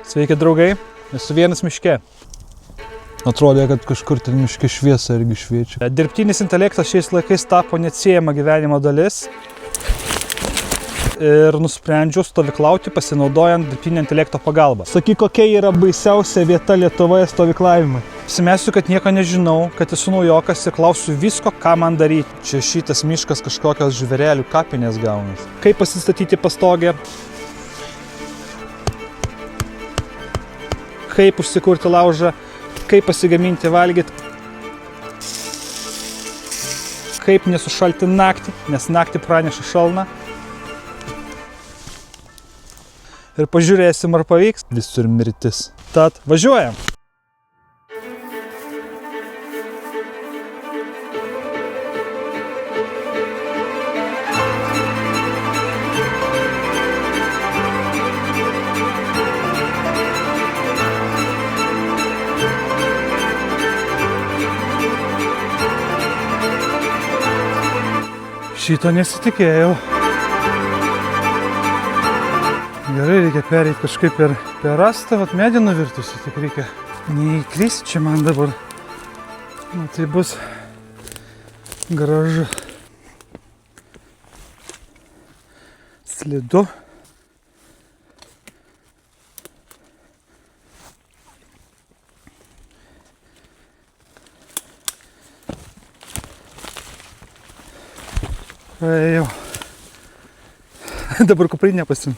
Sveiki, draugai. Esu vienas miške. Atrodė, kad kažkur ten miške šviesa irgi šviečia. Dirbtinis intelektas šiais laikais tapo neatsiejama gyvenimo dalis. Ir nusprendžiau stovyklauti pasinaudojant dirbtinio intelekto pagalbą. Sakyk, kokia yra baisiausia vieta Lietuvoje stovyklavimui? Apsimesiu, kad nieko nežinau, kad esu naujokas ir klausiu visko, ką man daryti. Čia šitas miškas kažkokios žvėrelių kapinės gaunas. Kaip pasistatyti pastogę? Kaip užsikurti laužą? Kaip pasigaminti valgyti? Kaip nesušalti naktį, nes naktį praneša šalna? Ir pažiūrėsim, ar pavyks. Visur mirtis. Tad važiuojam. Šito nesitikėjau. Gerai, reikia pereiti kažkaip per rastą, vat medį nuvirtusi, tik reikia neįkristi čia man dabar. Nu, tai bus gražu. Slidu. Jau. Dabar kuprinę pasiimt.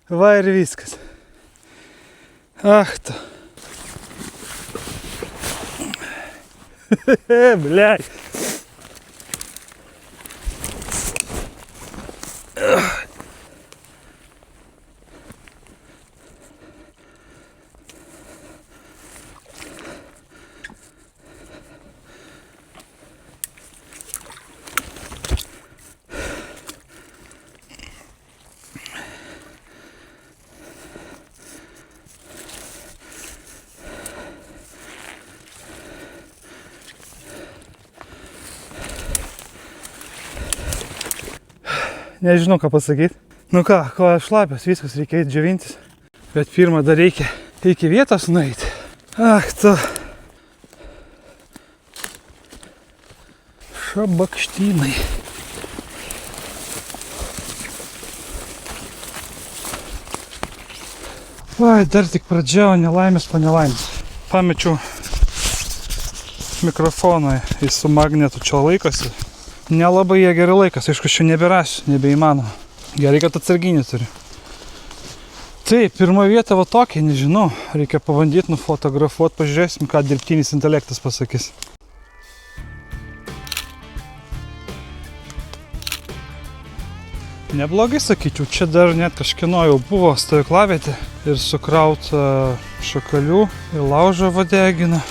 Va ir viskas. Ach tu. Bliai. Nežinau, ką pasakyti. Nu ką, ko aš šlapias, viskas reikia eiti džiovintis. Bet pirmą dar reikia iki vietos nueiti. Ach tu. Šabakštynai. Vai, dar tik pradžia, o nelaimės po nelaimės. Pamečiau mikrofoną į su magnetu, čia laikosi. Nelabai jie gerai laikas, aišku, čia neberasiu, nebeįmanoma. Gerai, kad atsarginį turiu. Taip, pirma vieta va tokia, nežinau. Reikia pabandyti nufotografuoti, pažiūrėsim, ką dirbtinis intelektas pasakys. Neblogai sakyčiau, čia dar net kažkieno jau buvo stovyklavietė ir sukrauta šakalių ir laužo vadegina.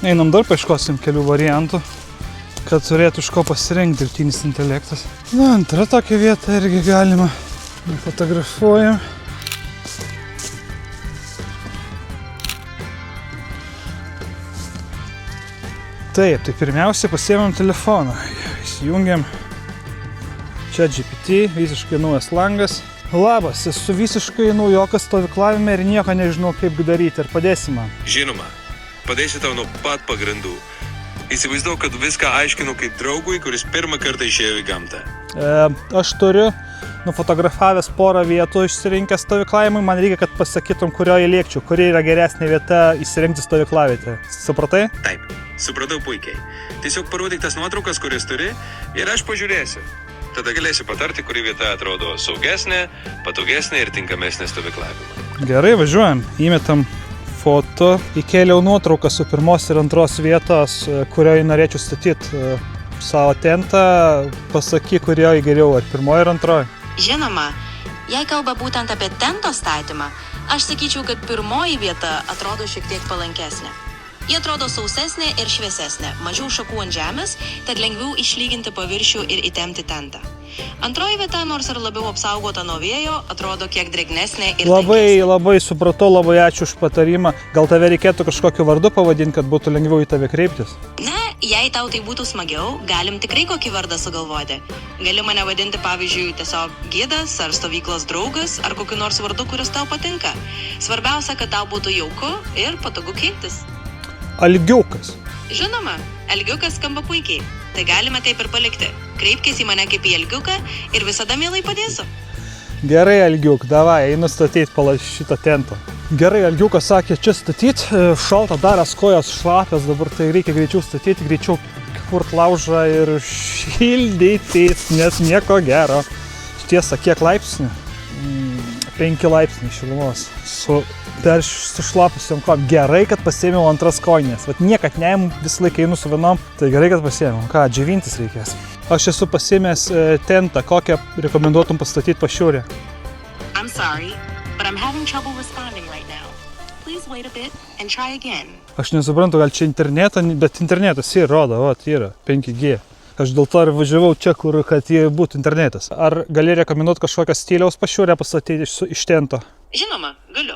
Einam dar paieškosim kelių variantų, kad turėtų iš ko pasirinkti dirbtinis intelektas. Na, antra tokia vieta irgi galima. Fotografuojam. Taip, tai pirmiausia pasiėmėm telefoną. Įsijungiam. Čia GPT, visiškai naujas langas. Labas, esu visiškai naujokas stovyklavime ir nieko nežinau, kaip daryti. Ar padėsi man? Žinoma, padėsiu tau nuo pat pagrindų. Įsivaizduoju, kad viską aiškinu kaip draugui, kuris pirmą kartą išėjo į gamtą. Aš turiu nufotografavęs porą vietų išsirinkęs stovyklavimui. Man reikia, kad pasakytum, kurioje lėkčiau, kuri yra geresnė vieta įsirinkti stovyklavietę. Supratai? Taip, supratau puikiai. Tiesiog parodyk tas nuotraukas, kurias turi, ir aš pažiūrėsiu. Tada galėsiu patarti, kuri vieta atrodo saugesnė, patogesnė ir tinkamesnė stovyklavimui. Gerai, važiuojam. Įmetam foto. Įkėliau nuotrauką su pirmos ir antros vietos, kurioje norėčiau statyti savo tentą. Pasakyk, kurioje geriau, ar pirmoji ar antroji? Žinoma, jei kalba būtent apie tento statymą, aš sakyčiau, kad pirmoji vieta atrodo šiek tiek palankesnė. Ji atrodo sausesnė ir šviesesnė, mažiau šakų ant žemės, tad lengviau išlyginti paviršių ir įtempti tentą. Antroji vieta, nors ir labiau apsaugota nuo vėjo, atrodo kiek drėgnesnė ir Labai supratau, labai ačiū už patarimą. Gal tave reikėtų kažkokiu vardu pavadinti, kad būtų lengviau į tave kreiptis? Na, jei tau tai būtų smagiau, galim tikrai kokį vardą sugalvoti. Gali mane vadinti, pavyzdžiui, tiesiog gidas ar stovyklos draugas ar kokiu nors vardu, kuris tau patinka. Svarbiausia, kad tau būtų jauku ir patogu kreiptis. Algiukas. Žinoma, Algiukas skamba puikiai. Tai galime taip ir palikti. Kreipkis į mane kaip į Algiuką ir visada mielai padėsiu. Gerai, Algiuk, davai, einu statyti šitą tentą. Gerai, Algiukas sakė, čia statyti, šalta daras, kojos šlapios, dabar tai reikia greičiau statyti, greičiau kurt laužą ir šildytis, nes nieko gero. Tiesa, kiek laipsnių? 5 laipsniai šilumos. Su šlapusiom kojom. Gerai, kad pasėmiau antras kojinės. Vat niekad neėmų, visą laiką einu su vienom. Tai gerai, kad pasėmiau. Ką, džiovintis reikės. Aš esu pasėmęs tentą. Kokią rekomenduotum pastatyti pašiūrę? I'm sorry, but I'm having trouble responding right now. Please wait a bit and try again. Aš nesuprantu, gal čia internetą, bet internetas ir rodo, yra 5G. Aš dėl to ir važiavau čia, kur kad būtų internetas. Ar gali rekomenduoti kažkokią stiliaus pašiūrę pastatyti iš tento? Žinoma, galiu.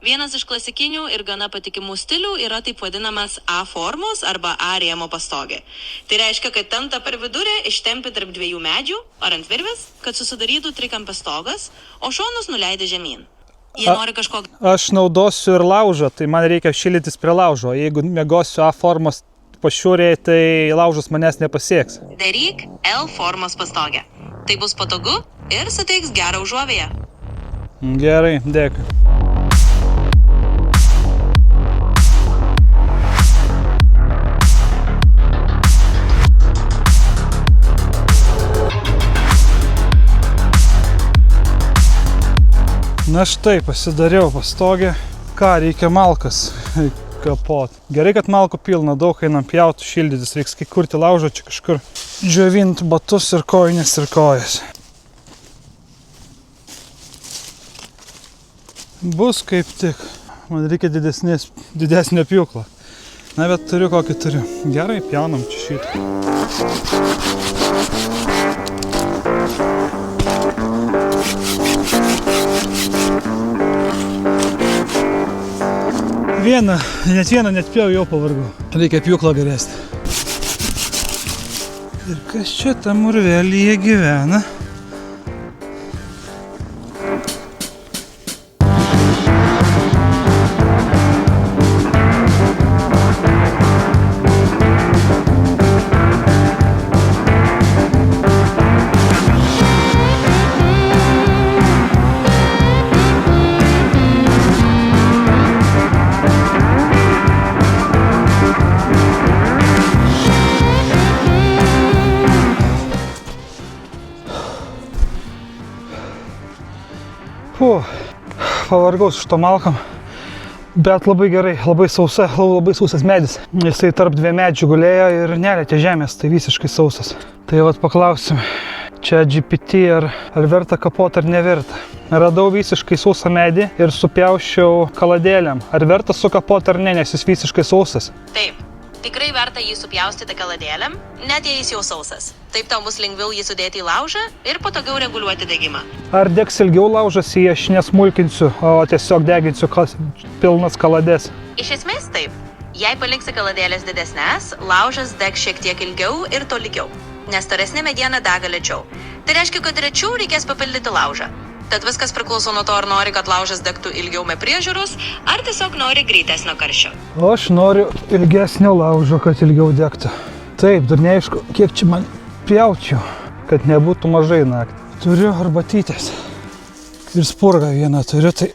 Vienas iš klasikinių ir gana patikimų stilių yra taip vadinamas A formos arba A rėmo pastogė. Tai reiškia, kad tentą per vidurį ištempi tarp dviejų medžių ar ant virvės, kad susidarytų trikampis stogas, o šonus nuleidi žemyn. Jei nori kažko... Aš naudosiu ir laužą, tai man reikia šildytis prie laužo. Jeigu mėgosiu A formos pašiūrėje, tai laužas manęs nepasieks. Daryk L formos pastogę. Tai bus patogu ir suteiks gerą užuovėją. Gerai, dėkui. Na štai, pasidariau pastogę. Ką, reikia malkas kapot. Gerai, kad malkų pilna, daug einam pjauti, šildytis. Reiks kai kurti laužą, čia kažkur džiovinti batus ir kojines ir kojas. Bus kaip tik. Man reikia didesnio pjūklo. Na, bet turiu kokį turiu. Gerai, pjaunam čia šitą. Net pjau, jau pavargau. Reikia pjūklo geresnį. Ir kas čia tam urvelyje gyvena? Pavargau su šito malkom, bet labai gerai, labai sausas medis. Jisai tarp dviejų medžių gulėjo ir nelietė žemės, tai visiškai sausas. Tai vat paklausim, čia GPT ar verta kapot ar neverta. Radau visiškai sausą medį ir supjaušiau kaladėlėm. Ar verta sukapot ar ne, nes jis visiškai sausas? Taip. Tikrai verta jį supjaustyti kaladėlėm, net jei jis jau sausas. Taip tau bus lengviau jį sudėti į laužą ir patogiau reguliuoti degimą. Ar degs ilgiau laužas, jei aš nesmulkinsiu, o tiesiog deginsiu pilnas kaladės? Iš esmės taip. Jei paliksi kaladėlės didesnės, laužas degs šiek tiek ilgiau ir tolygiau, nes storesnė mediena dega lėčiau. Tai reiškia, kad rečiau reikės papildyti laužą. Tad viskas priklauso nuo to, ar nori, kad laužas degtų ilgiau be priežiūros, ar tiesiog nori greitesnio karščio. O aš noriu ilgesnio laužo, kad ilgiau degtų. Taip, dar neaišku, kiek čia man pjaučiau, kad nebūtų mažai naktį. Turiu arbatytės ir spurgą vieną turiu, tai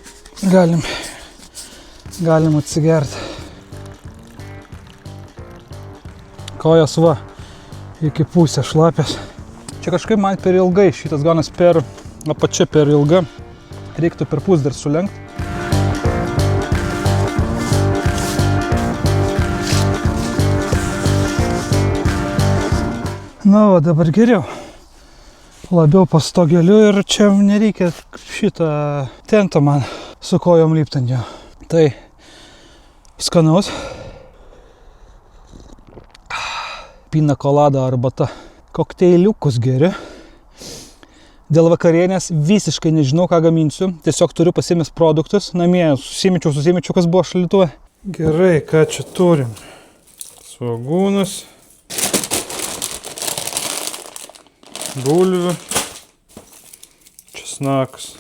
galim atsigerti. Kojas va, iki pusės šlapės. Čia kažkaip man per ilgai, šitas ganas per apačia per ilga, reiktų per pus dar sulenkt. Na, va, dabar geriau. Labiau pastogeliu ir čia nereikia šitą tentą man su kojom liptant jo. Tai skanaus. Pina kolada arbata. Kokteiliukus geriu. Dėl vakarienės visiškai nežinau, ką gaminsiu. Tiesiog turiu pasiėmęs produktus. Namie susimečiau, kas buvo šaldytuve. Gerai, ką čia turim? Svogūnas. Bulvių. Česnakas.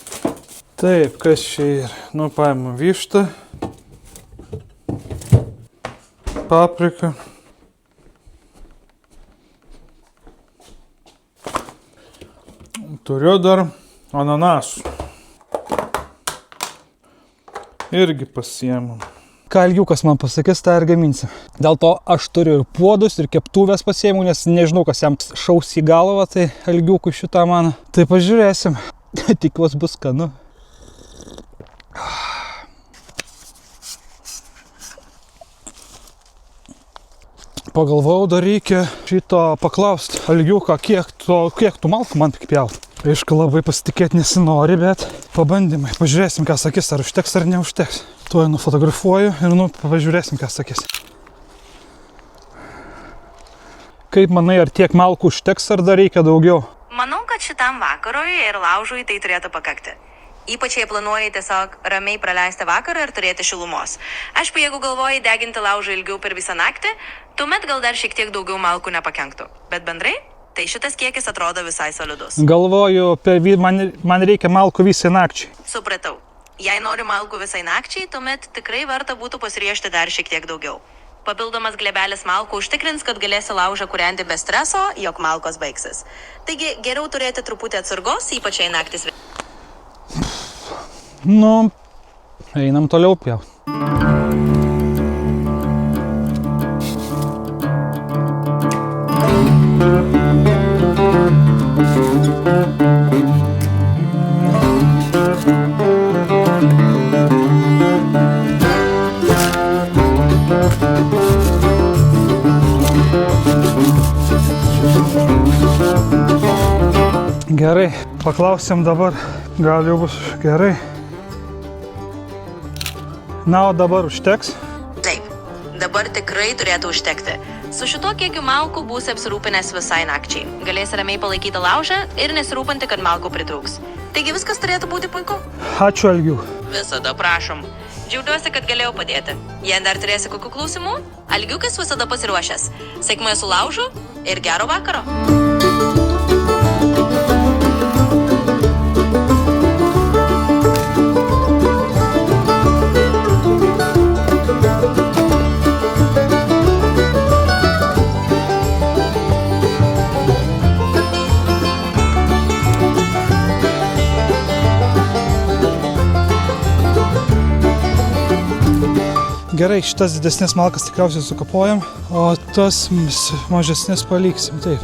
Taip, kas čia yra? Nu, paimam vištą. Paprika. Turiu dar ananasų. Irgi pasiėmam. Ką Algiukas man pasakys, tą ir gaminsim. Dėl to aš turiu ir puodus, ir keptuvės pasiėmiau, nes nežinau, kas jam šaus į galvą, tai Algiukui šitą mano. Tai pažiūrėsim. Tikiuosi bus skanu. Pagalvojau, dar reikia šito paklausti Algiuką, kiek tų malkų man tik pjaut. Aišku, labai pasitikėti nesinori, bet pabandymai. Pažiūrėsim, ką sakys, ar užteks ar neužteks. Tuoj nufotografuoju ir pažiūrėsim, ką sakys. Kaip manai, ar tiek malkų užteks, ar dar reikia daugiau? Manau, kad šitam vakarui ir laužui tai turėtų pakakti. Ypač jei planuoji tiesiog ramiai praleisti vakarą ir turėti šilumos. Aišku, jeigu galvoji deginti laužą ilgiau per visą naktį, tuomet gal dar šiek tiek daugiau malkų nepakenktų. Bet bendrai, tai šitas kiekis atrodo visai solidus. Galvoju, man reikia malkų visai nakčiai. Supratau. Jei nori malkų visai nakčiai, tuomet tikrai verta būtų pasiriešti dar šiek tiek daugiau. Papildomas glebelis malkų užtikrins, kad galėsi laužą kūrenti be streso, jog malkos baigsis. Taigi geriau turėti truputį atsargos, ypač jei naktis. Nu, einam toliau pjaut. Gerai, paklausim dabar, gal jau bus gerai. Na, o dabar užteks? Taip, dabar tikrai turėtų užtekti. Su šito kiekiu malkų būsi apsirūpinęs visai nakčiai. Galėsi ramiai palaikyti laužą ir nesirūpinti, kad malkų pritrūks. Taigi viskas turėtų būti puiku. Ačiū, Algiu. Visada prašom. Džiaugiuosi, kad galėjau padėti. Jei dar turėsi kokių klausimų, Algiukas visada pasiruošęs. Sėkmės su laužu ir gero vakaro. Gerai, šitas didesnės malkas tikriausiai sukapojam, o tas mažesnės paliksim, taip.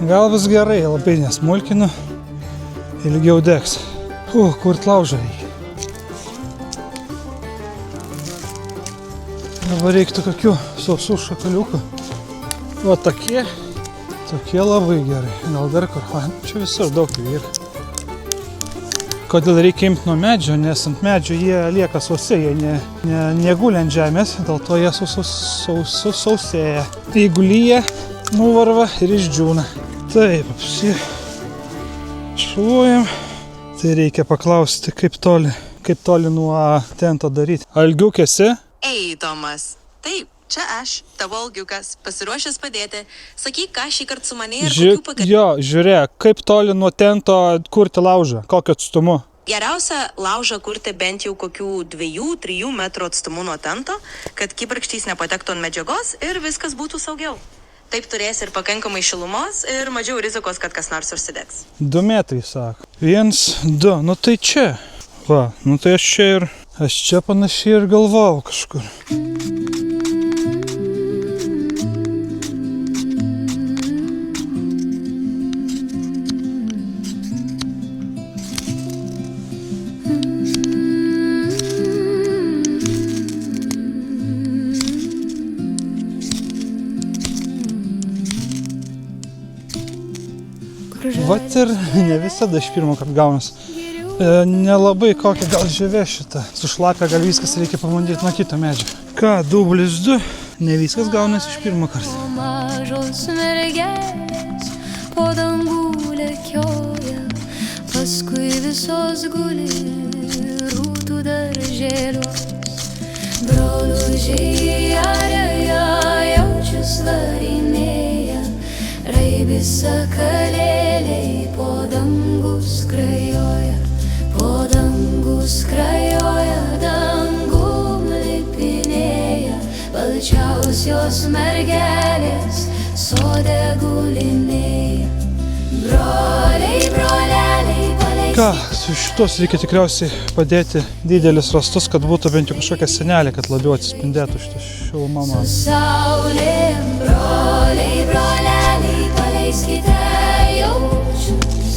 Gal bus gerai, labai nesmulkinu, ilgiau degs. Kurt laužą reikia. Dabar reiktų kokių sausų šakaliukų. Va tokie labai gerai. Gal dar kur, čia visur daug jų yra. Kodėl reikia imti nuo medžio, nes ant medžio jie lieka sausi, jie neguli ant žemės, dėl to jie sausėja. Jeigu lyja, nuvarva ir išdžiūna. Taip, apsišluojam. Tai reikia paklausti, kaip toli nuo tento daryti. Algiuk esi? Ei, Tomas. Taip, čia aš, tavo Algiukas, pasiruošęs padėti. Sakyk, ką šį kartą su manimi ir kokių pakeitimų. Jo, žiūrėk, kaip toli nuo tento kurti laužą, kokiu atstumu? Geriausia laužą kurti bent jau kokių 2-3 metrų atstumu nuo tento, kad kibirkštys nepatektų ant medžiagos ir viskas būtų saugiau. Taip turės ir pakankamai šilumos ir mažiau rizikos, kad kas nors užsidegs. 2 metrai, sako. 1, 2, nu tai čia. Va, nu tai aš čia panašiai ir galvojau kažkur. Vat ir ne visada iš pirmo karto gaunas. Nelabai kokia gal žievė šita. Sušlapia, gal viskas reikia pabandyti nuo kito medžio. Ką, dublis 2, ne viskas gaunas iš pirmo karto. Mažos mergelės po dangų lekioja, paskui visos guli rūtų darželiuos. Brolužiai arėja, jaučius varinėja, raibis sakalėliai po dangų skrajoja, po dangų skrajoja, dangum lipinėja, balčiausios mergelės sode gulinėja. Broliai, broleliai, paleiskite. Ką, su šitos reikia tikriausiai padėti didelis rastus, kad būtų bent jau kažkokia senelė, kad labiau atsispindėtų šitą šilumą. Saulėm, broliai, broleliai, paleiskite jaučius,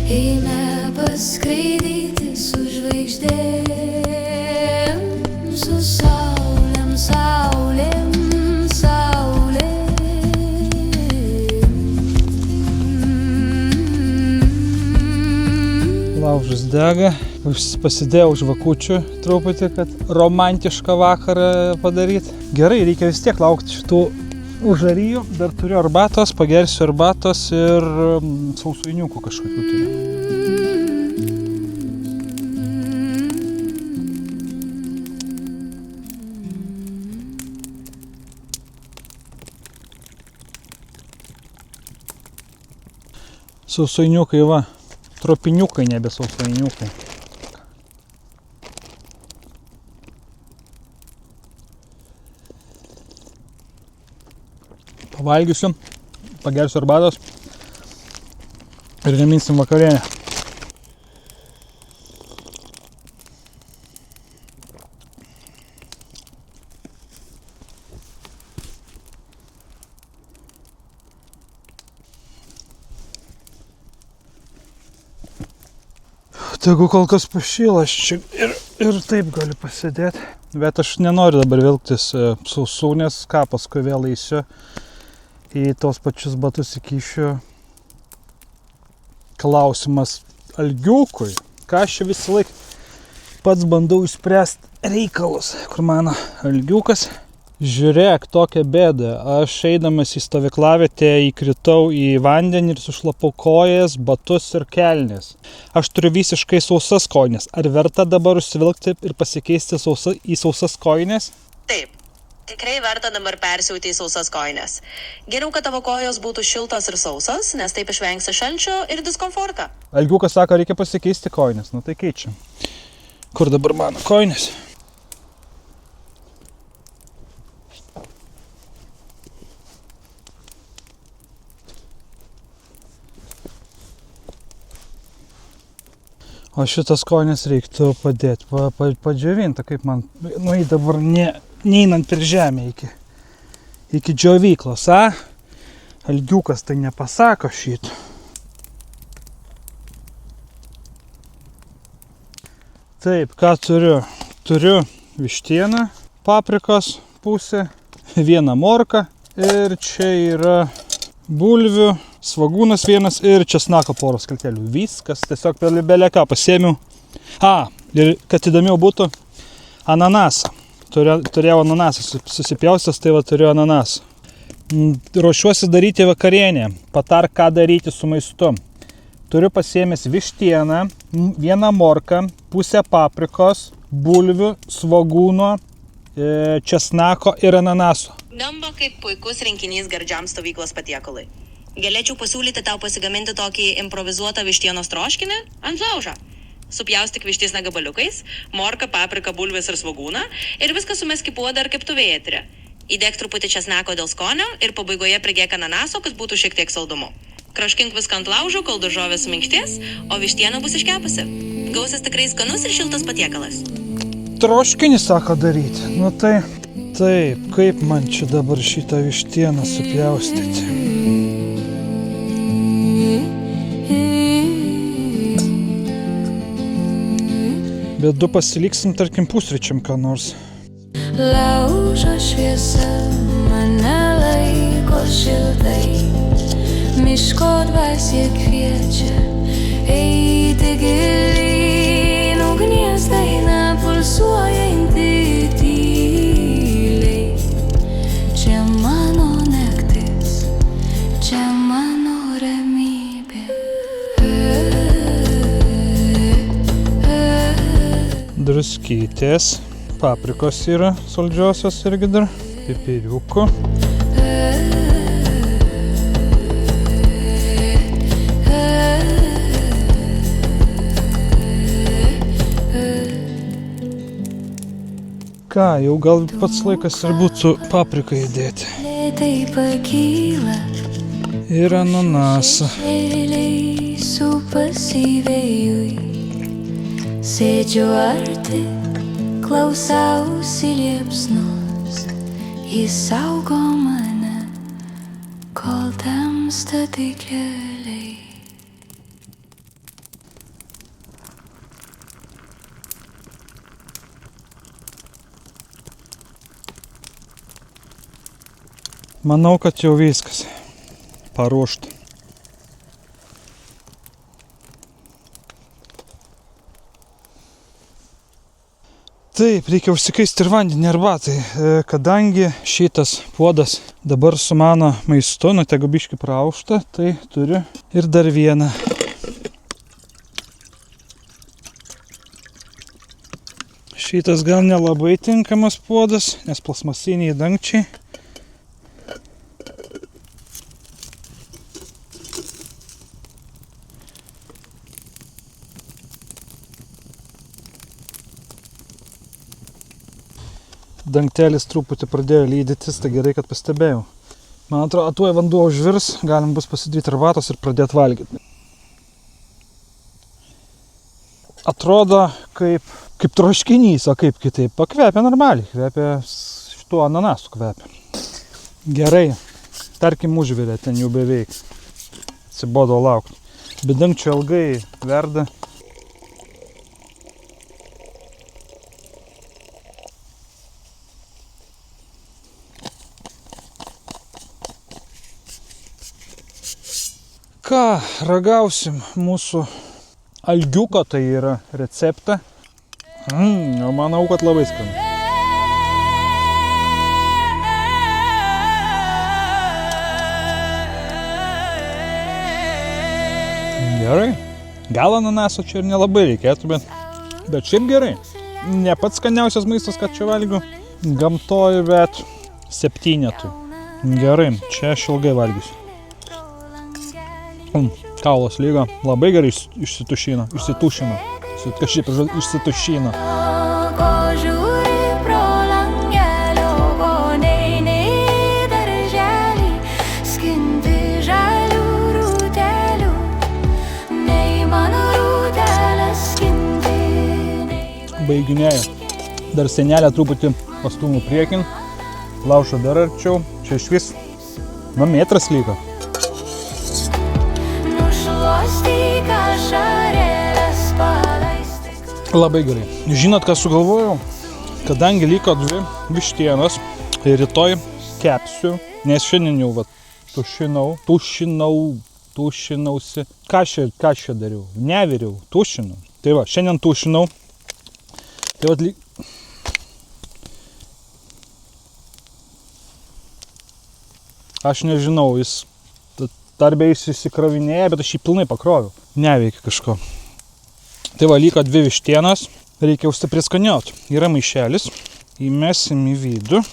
eime paskraidyti su žvaigždėm, su saulėm, saulėm, saulėm. Laužas dega, pasidėjau žvakučių truputį, kad romantišką vakarą padaryti. Gerai, reikia vis tiek laukti šitų užaryjų. Dar turiu arbatos, pagersiu arbatos ir sausainiukų kažkokių turiu. Sausainiukai va. Tropiniukai, nebe sausainiukai. Pavalgysiu, pagersiu arbatos ir gaminsim vakarienę. Tegu kol kas pašyla, aš čia ir taip galiu pasėdėti. Bet aš nenoriu dabar vilktis sausų, nes ką, paskui vėl eisiu į tos pačius batus įkišiu. Klausimas algiukui. Ką aš čia visą laiką pats bandau išspręsti reikalus, kur mano algiukas. Žiūrėk, tokia bėda. Aš eidamas į stovyklavietę įkritau į vandenį ir sušlapau kojas, batus ir kelnes. Aš turiu visiškai sausas kojines. Ar verta dabar užsivilkti ir pasikeisti į sausas kojines? Taip, tikrai verta dabar persiauti į sausas kojines. Geriau, kad tavo kojos būtų šiltos ir sausas, nes taip išvengsi šalčio ir diskomfortą. Algiukas sako, reikia pasikeisti kojines. Nu tai keičiam. Kur dabar mano kojines? O šitas kojines reiktų padėti, padžiovinti, kaip man, nu į dabar neeinant per žemę iki džiovyklos, a? Algiukas tai nepasako šito. Taip, ką turiu? Turiu vištieną, paprikos pusę, vieną morką ir čia yra bulvių, svagūnas vienas ir česnako poros skaltelių. Viskas, tiesiog beleka pasėmiau. Ir kad įdomiau būtų, ananasą. Turėjau ananasą susipjaustęs, tai va turiu ananasą. Ruošiuosi daryti vakarienę. Patark, ką daryti su maistu. Turiu pasėmęs vištieną, vieną morką, pusę paprikos, bulvių, svagūno, česnako ir ananaso. Skamba kaip puikus rinkinys gardžiam stovyklos patiekalui. Galėčiau pasiūlyti tau pasigaminti tokį improvizuotą vištienos troškinį ant laužo. Supjaustyk vištiesną gabaliukais, morką, papriką, bulves ir svagūną ir viską sumesk į puodą ar keptuvėje eterį. Įdėk truputį česnako dėl skonio ir pabaigoje pridėk ananaso, kad būtų šiek tiek saldumo. Kraškink viską ant laužo, kol daržovės suminkštės, o vištiena bus iškepusi. Gausis tikrai skanus ir šiltas patiekalas. Troškinį sako daryti. Nu tai taip, kaip man čia dabar šitą vištieną supjaustyti? Bet du pasiliksim, tarkim, pusryčiam ką nors. Laužo šviesa mane laiko šiltai, miško dvasia kviečia. kviečia eiti gilyn, ugnies daina pulsuojanti tyliai. Čia mano naktis, čia mano ramybė. Druskytės, paprikos yra saldžiosios irgi dar, pipiriukų. Ką, jau gal pats laikas ir būtų papriką įdėti. Lėtai pakyla, Ir ananasą. šešėliai supasi vėjui. Sėdžiu arti, klausausi liepsnos, jis saugo mane, kol tamsta tik keliai. Manau, kad jau viskas paruošta. Taip, reikia užsikaisti ir vandenį arbatai, kadangi šitas puodas dabar su mano maistu, tegu biškį praaušta, tai turiu ir dar vieną. Šitas gal nelabai tinkamas puodas, nes plasmasiniai dangčiai. Dangtelis truputį pradėjo lydytis, tai gerai, kad pastebėjau. Man atrodo, tuoj vanduo užvirs, galim bus pasidaryti arbatos ir pradėti valgyti. Atrodo kaip troškinys, o kaip kitaip. Pakvepia normaliai, kvepia šituo ananasu kvepia. Gerai, tarkim užvirė ten jau beveik. Atsibodo laukti. Bet dangčio ilgai verda. Ką, ragausim mūsų algiuko, tai yra receptą. Manau, kad labai skanu. Gerai. Gal ananaso čia ir nelabai reikėtų, bet šiaip gerai. Ne pats skaniausias maistas, kad čia valgiu gamtoj, bet 7. Gerai, čia aš ilgai valgysiu. Kaulas lyga, labai gerai išsitušino. Kažkaip išsitušino. Ko žiūri pro langelio, ko neini darželį, skinti žalių rūtelių, nei mano rūtelės skinti, nei... Baiginėju. Dar senelę truputį pastūmų priekin, laužą dar arčiau. Čia iš vis, metras lyga. Nušluostyk ašarėles, palaistyk. Labai gerai. Žinot, ką sugalvojau? Kadangi liko 2 vištienos, rytoj kepsiu, nes šiandien jau tušinausi. Ką čia dariau? Neviriau, tušinau. Tai va, šiandien tušinau. Tai va, aš nežinau, jis darbė įsikravinėja, bet aš jį pilnai pakroviau. Neveikia kažko. Tai va, liko 2 vištienos. Reikia užsiprieskaniauti. Yra maišelis. Įmesim į vidų.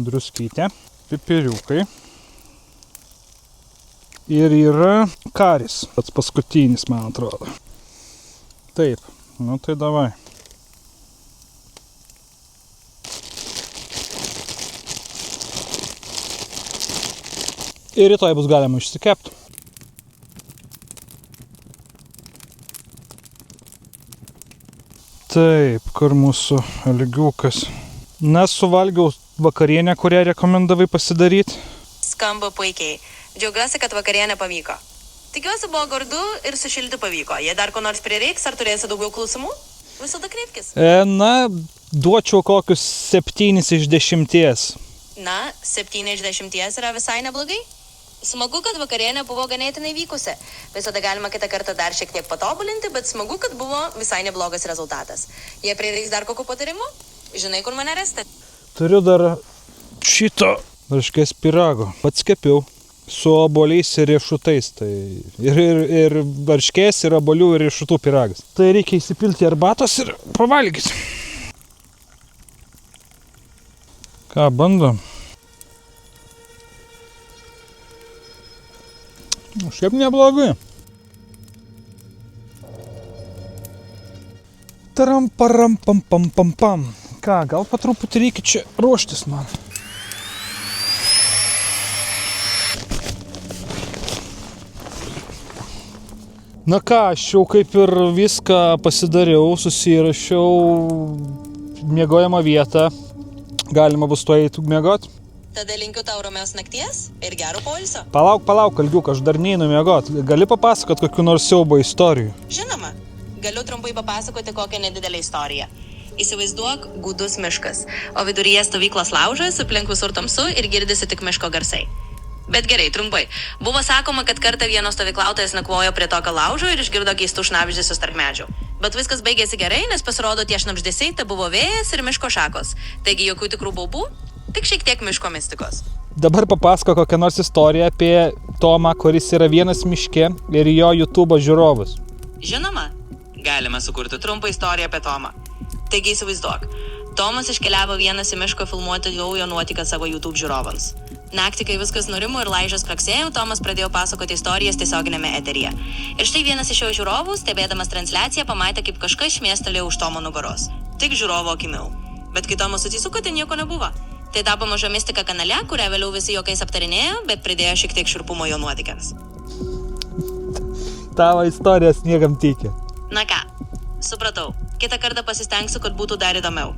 Druskytę. Pipiriukai. Ir yra karis. Pats paskutinis, man atrodo. Taip. Nu tai davai. Ir rytoj bus galima išsikepti. Taip, kur mūsų algiukas. Nesuvalgiau vakarienę, kurią rekomendavai pasidaryti. Skamba puikiai. Džiaugiuosi, kad vakarienė pavyko. Tikiuosi, buvo gardu ir sušilti pavyko. Jei dar ko nors prireiks, ar turėsi daugiau klausimų? Visada kreipkis. Na, duočiau kokius 7 iš 10. Na, 7 iš 10 yra visai neblogai. Smagu, kad vakarienė buvo ganėtinai vykusi. Visada galima kitą kartą dar šiek tiek patobulinti, bet smagu, kad buvo visai neblogas rezultatas. Jei prireiks dar kokių patarimų, žinai, kur mane rasti. Turiu dar šito varškės pyrago. Pats kepiau su obuoliais ir riešutais. Tai ir varškės, ir obuolių, ir riešutų pyragas. Tai reikia įsipilti arbatos ir pavalgyti. Ką, bandom? Šiaip neblogai. Taram param pam pam pam pam. Ką, gal patruputį reikia čia ruoštis man. Na ką, aš jau kaip ir viską pasidariau, susirašiau miegojimo vietą. Galima bus tuo eiti miegot. Tada linkiu tau ramios nakties ir gero poilsio. Palauk, Algiuk, aš dar neinu miegot. Gali papasakot kokių nors siaubo istorijų? Žinoma, galiu trumpai papasakoti kokią nedidelę istoriją. Įsivaizduok gūdus miškas, o viduryje stovyklos laužas, aplink visur tamsu ir girdisi tik miško garsai. Bet gerai, trumpai. Buvo sakoma, kad kartą vienas stovyklautojas nakvojo prie tokio laužo ir išgirdo keistų šnabždesius tarp medžių. Bet viskas baigėsi gerai, nes pasirodo tie šnabždesiai tai buvo vėjas ir miško šakos. Taigi jokių tikrų baubų, tik šiek tiek miško mistikos. Dabar papasako kokią nors istoriją apie Tomą, kuris yra vienas miške ir jo YouTube žiūrovas. Žinoma, galima sukurti trumpą istoriją apie Tomą. Taigi įsivaizduok, Tomas iškeliavo vienas į mišką filmuoti naujo nuotyką savo YouTube žiūrovams. Naktį, kai viskas nurimo ir laižas praksėjo, Tomas pradėjo pasakoti istorijas tiesioginėme eteryje. Ir štai vienas iš jo žiūrovų, stebėdamas transliaciją, pamatė, kaip kažkas šmėstelėjo už Tomo nugaros. Tik žiūrovo akimiau. Bet kai Tomas atsisuko, tai nieko nebuvo. Tai tapo maža mistika kanale, kurią vėliau visi juokais aptarinėjo, bet pridėjo šiek tiek šiurpumo jo nuotykiams. Tavo istorijas niekam tikė. Na ką, supratau. Kitą kartą pasistengsiu, kad būtų dar įdomiau.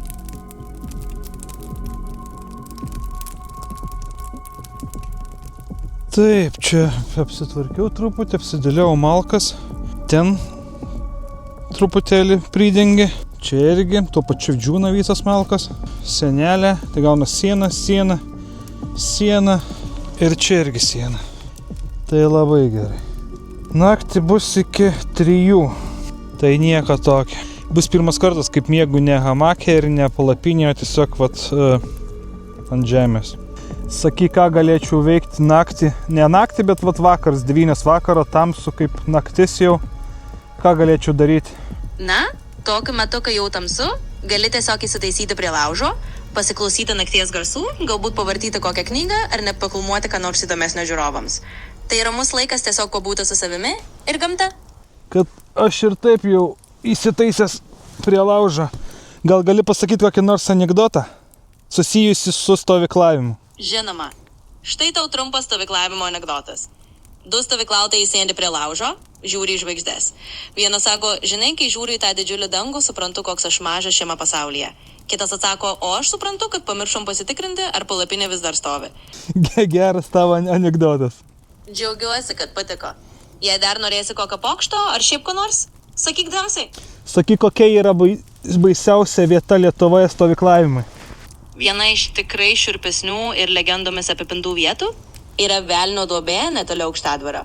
Taip, čia apsitvarkiau truputį, apsidėliau malkas. Ten truputėlį pridengi. Čia irgi, tuo pačiu džiūna visas malkas. Sienelė, tai gauna siena ir čia irgi siena. Tai labai gerai. Naktį bus iki 3. Tai nieko tokio. Bus pirmas kartas, kaip miegu ne hamake ir ne palapinėje, o tiesiog ant žemės. Sakyk, ką galėčiau veikti naktį. Ne naktį, bet vakaras, 9 vakaro, tamsu kaip naktis jau. Ką galėčiau daryti? Na, tokiu metu, kai jau tamsu, gali tiesiog įsitaisyti prie laužo, pasiklausyti nakties garsų, galbūt pavartyti kokią knygą ar net pakulmuoti ką nors įdomesnio žiūrovams. Tai ramus laikas tiesiog pabūti su savimi ir gamta. Kad aš ir taip jau įsitaisęs prie laužo. Gal gali pasakyti kokį nors anekdotą susijusi su stovyklavimu? Žinoma. Štai tau trumpas stovyklavimo anekdotas. 2 stovyklautojai sėdi prie laužo, žiūri į žvaigždes. Vienas sako, žinai, kai žiūri į tą didžiulį dangų, suprantu, koks aš mažas šiame pasaulyje. Kitas atsako, o aš suprantu, kad pamiršom pasitikrinti, ar palapinė vis dar stovi. Geras tavo anekdotas. Džiaugiuosi, kad patiko. Jei dar norėsi kokio pokšto, ar šiaip ko nors, sakyk drąsiai. Sakyk, kokia yra baisiausia vieta Lietuvoje stovyklavimui? Viena iš tikrai šiurpesnių ir legendomis apipintų vietų yra Velnio duobė netoli Aukštadvario.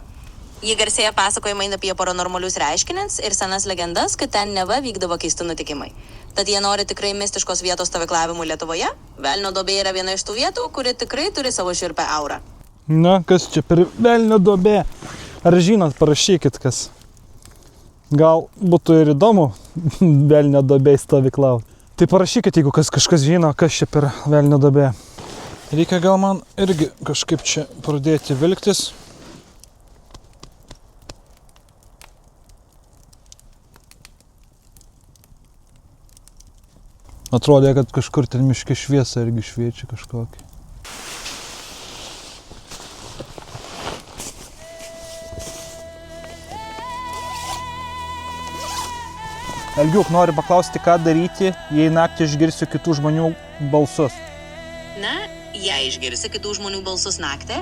Ji garsėja pasakojimai apie paranormalius reiškinius ir senas legendas, kad ten neva vykdavo keisti nutikimai. Tad jie nori tikrai mistiškos vietos stovyklavimų Lietuvoje. Velnio duobė yra viena iš tų vietų, kuri tikrai turi savo šiurpę aurą. Na, kas čia per Velnio duobė? Ar žinot, parašykit kas. Gal būtų ir įdomu Velnio duobė stovyklauti. Tai parašykit, jeigu kažkas žino, kas čia per Velnio duobė. Reikia gal man irgi kažkaip čia pradėti vilktis. Atrodė, kad kažkur ten miške šviesa irgi šviečia kažkokį. Algiuk, noriu paklausti, ką daryti, jei naktį išgirsiu kitų žmonių balsus. Na, jei išgirsi kitų žmonių balsus naktį,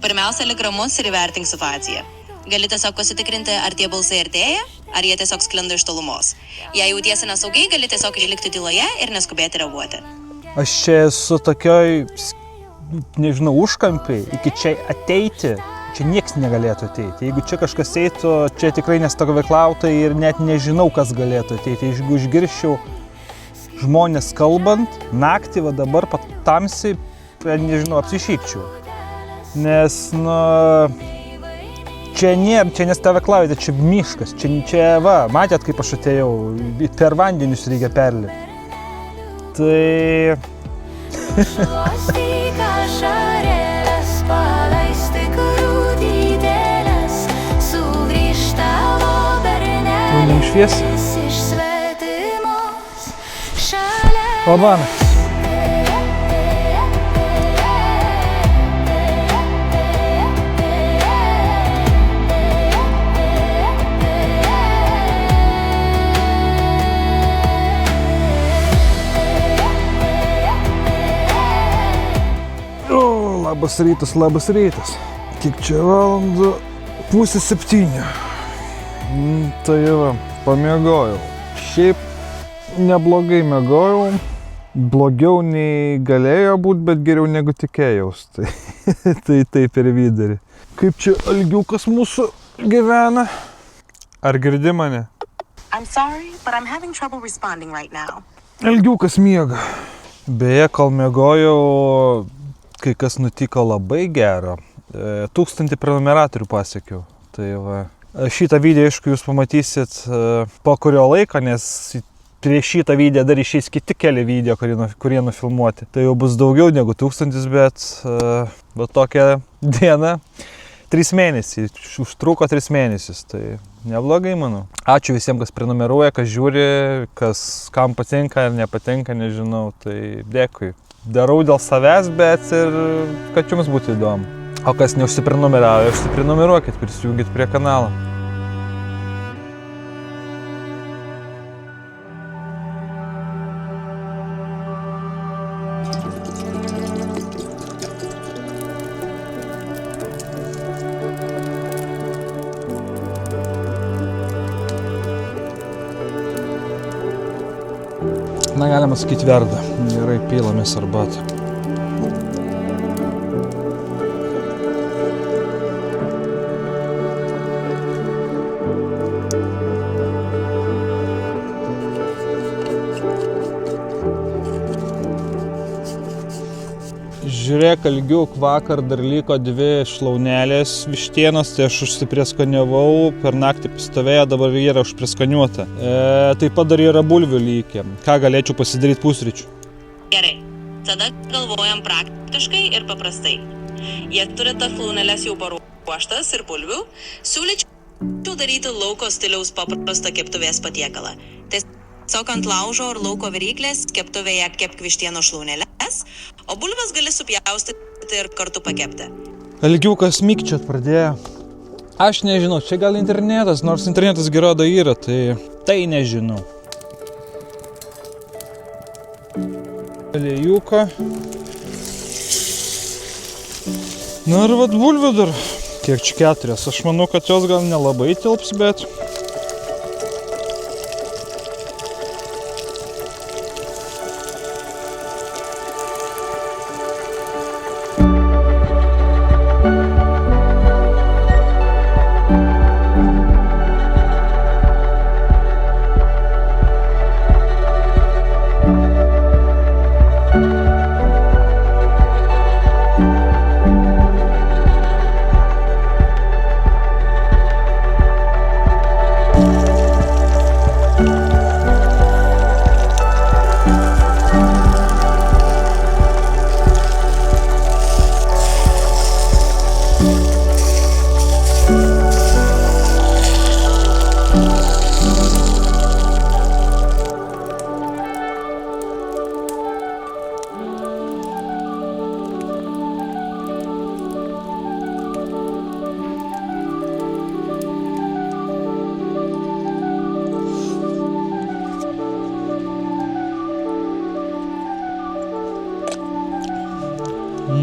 pirmiausia, lik ramus ir įvertink situaciją. Gali tiesiog pasitikrinti, ar tie balsai artėja, ar jie tiesiog sklinda iš tolumos. Jei jautiesi nesaugiai, gali tiesiog išlikti tyloje ir neskubėti reaguoti. Aš čia esu tokioj nežinau, užkampiai, iki čia ateiti, čia nieks negalėtų ateiti. Jeigu čia kažkas eitų, čia tikrai nestovyklautai ir net nežinau, kas galėtų ateiti. Jeigu išgirščiau žmonės kalbant, naktį, va dabar tamsiai, nežinau, apsišykčiau. Nes, čia nestovyklaujate, čia miškas, čia va, matėt, kaip aš atėjau, per vandenius reikia perlipti. Tai... Šluostyk ašareles, palaisti krūtytėles, sugrįžt tavo bernelis iš svetimos šalies. Labanakt. Labas rytas. Kiek čia valandų? 6:30. Tai va, pamiegojau. Šiaip neblogai miegojau. Blogiau nei galėjo būti, bet geriau negu tikėjaus. Tai taip ir vidurį. Kaip čia algiukas mūsų gyvena? Ar girdi mane? I'm sorry, but I'm having trouble responding right now. Algiukas miega. Beje, kol miegojau, kai kas nutiko labai gero. 1000 prenumeratorių pasiekiau. Tai va. Šitą video, aišku, jūs pamatysit po kurio laiko, nes prieš šitą video dar išeis kiti keli video, kurie nufilmuoti. Tai jau bus daugiau negu 1000, bet tokia diena. 3 mėnesiai. Užtruko 3 mėnesius. Tai neblogai, manau. Ačiū visiems, kas prenumeruoja, kas žiūri, kam patinka ar nepatinka, nežinau. Tai dėkui. Darau dėl savęs, bet ir kad jums būtų įdomu. O kas neužsiprenumeravo, užsiprenumeruokit, prisijungit prie kanalo. Na, galima sakyti, verda. Gerai pylamės arbatą. Žiūrėk, Algiuk, vakar dar liko 2 šlaunelės vištienos, tai aš užsiprieskaniavau, per naktį pastovėjo, dabar yra užprieskaniuota. Taip pat dar yra bulvių lygia. Ką galėčiau pasidaryti pusryčių? Gerai, tada galvojam praktiškai ir paprastai. Jei turite šlaunelės jau paruoštas ir bulvių, siūlyčiau daryti lauko stiliaus paprastą keptuvės patiekalą. Tiesiog ant laužo ar lauko viryklės keptuvėje kepk vištienos šlaunelės, o bulves gali supjaustyti ir kartu pakepti. Algiukas mykčiot pradėjo. Aš nežinau, čia gal internetas, nors internetas geroda yra, tai nežinau. Aliejuką. Na ir vat bulvių dar. Kiek čia 4? Aš manau, kad jos gal nelabai tilps, bet...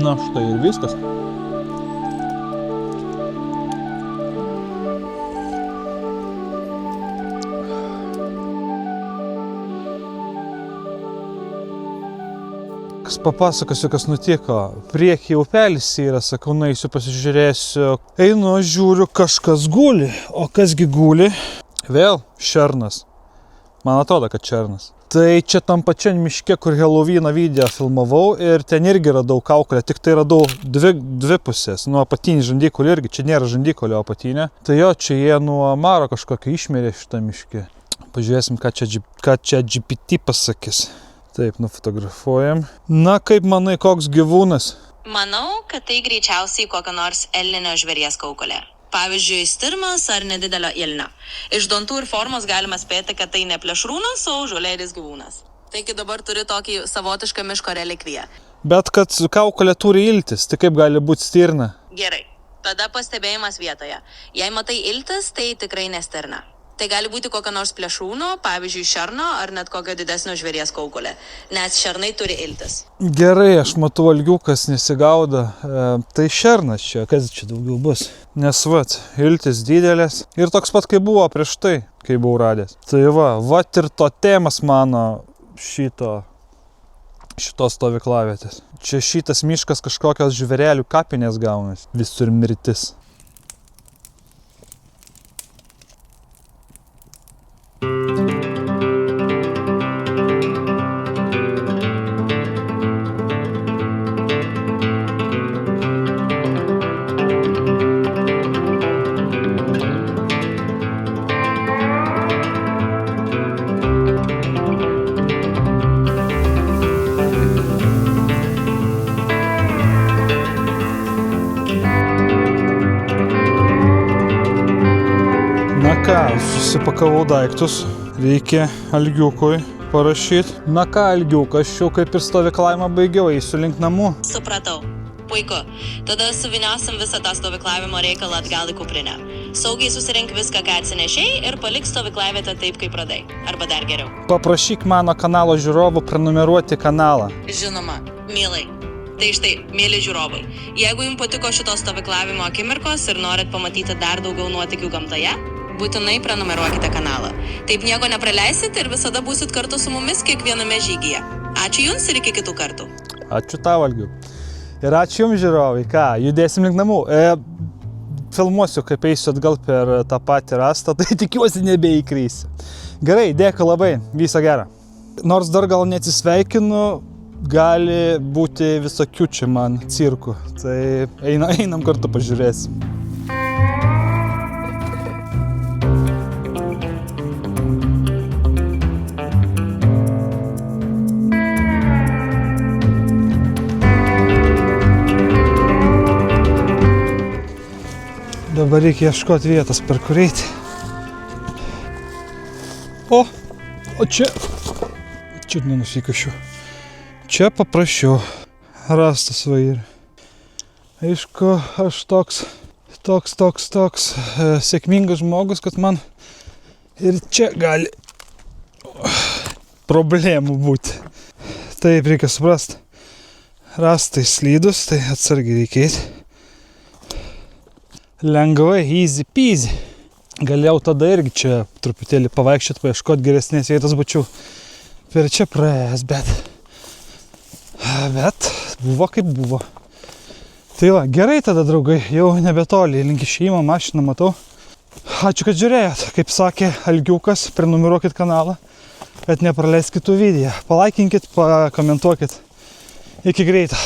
Na štai ir viskas. papasakosiu, kas nutiko. Prieky upelis yra, sakau, naisiu pasižiūrėsiu. Einu, žiūriu, kažkas guli. O kasgi guli? Vėl šernas. Man atrodo, kad šernas. Tai čia tam pačiam miške, kur Halloween'o video filmavau ir ten irgi radau kaukolę, tik tai radau dvi pusės. Nuo apatinį žandikaulių irgi, čia nėra žandikaulio apatinė. Tai jo, čia jie nuo maro kažkokio išmirė šitą miške. Pažiūrėsim, ką čia GPT pasakys. Taip, nufotografuojam. Na, kaip manai, koks gyvūnas? Manau, kad tai greičiausiai kokio nors elninio žvėries kaukolė. Pavyzdžiui, stirmas ar nedidelio elnio. Iš dantų ir formos galima spėti, kad tai ne plėšrūnas, o žolėdis gyvūnas. Taigi dabar turi tokį savotišką miško relikviją. Bet kad kaukolė turi iltis, tai kaip gali būti stirna? Gerai, tada pastebėjimas vietoje. Jei matai iltis, tai tikrai ne stirna. Tai gali būti kokio nors plėšrūno, pavyzdžiui, šerno ar net kokio didesnio žvėries kaukolė, nes šernai turi iltis. Gerai, aš matau, algiukas nesigauda. Tai šernas čia, kas čia daugiau bus? Nes vat, iltis didelės ir toks pat, kaip buvo prieš tai, kai buvau radęs. Tai vat ir totemas mano šitos stovyklavietės. Čia šitas miškas kažkokios žvėrelių kapinės gaunas, visur mirtis. Susipakavau daiktus, reikia algiukui parašyti. Na ką, algiukas, aš jau kaip ir stovyklavimą baigiau, eisiu link namų. Supratau. Puiku. Tada suviniosim visą tą stovyklavimo reikalą atgal į kuprinę. Saugiai susirink viską, ką atsinešėjai ir palik stovyklavietę taip, kaip radai. Arba dar geriau. Paprašyk mano kanalo žiūrovų prenumeruoti kanalą. Žinoma, mielai. Tai štai, mėly žiūrovai, jeigu jums patiko šitos stovyklavimo akimirkos ir norit pamatyti dar daugiau nuotykių gamtoje, būtinai prenumeruokite kanalą. Taip nieko nepraleisit ir visada būsit kartu su mumis kiekviename žygyje. Ačiū jums ir iki kitų kartų. Ačiū tau, Algiu. Ir ačiū jums, žiūrovai. Ką, judėsim link namų. Filmuosiu, kaip eisiu atgal per tą patį rastą, tai tikiuosi nebeįkrysiu. Gerai, dėkui labai, viso gero. Nors dar gal neatsisveikinu, gali būti visokių čia man cirkų. Tai einam kartu pažiūrėsim. Dabar reikia ieškoti vietos, per kur eiti. O čia nenusikašiu. Čia paprašiau. Rastas va ir. Aišku, aš toks sėkmingas žmogus, kad man ir čia gali problemų būti. Taip reikia suprasti. Rastai slydus, tai atsargiai reikia eiti. Lengvai, easy peasy. Galėjau tada irgi čia truputėlį pavaikščiot, paieškoti geresnės vietos, būčiau per čia praėjęs, bet buvo kaip buvo. Tai va, gerai tada, draugai, jau nebetoli, link išėjimo mašiną matau. Ačiū, kad žiūrėjot. Kaip sakė Algiukas, prenumeruokit kanalą, kad nepraleiskit kitų video. Palaikinkit, pakomentuokit. Iki greito.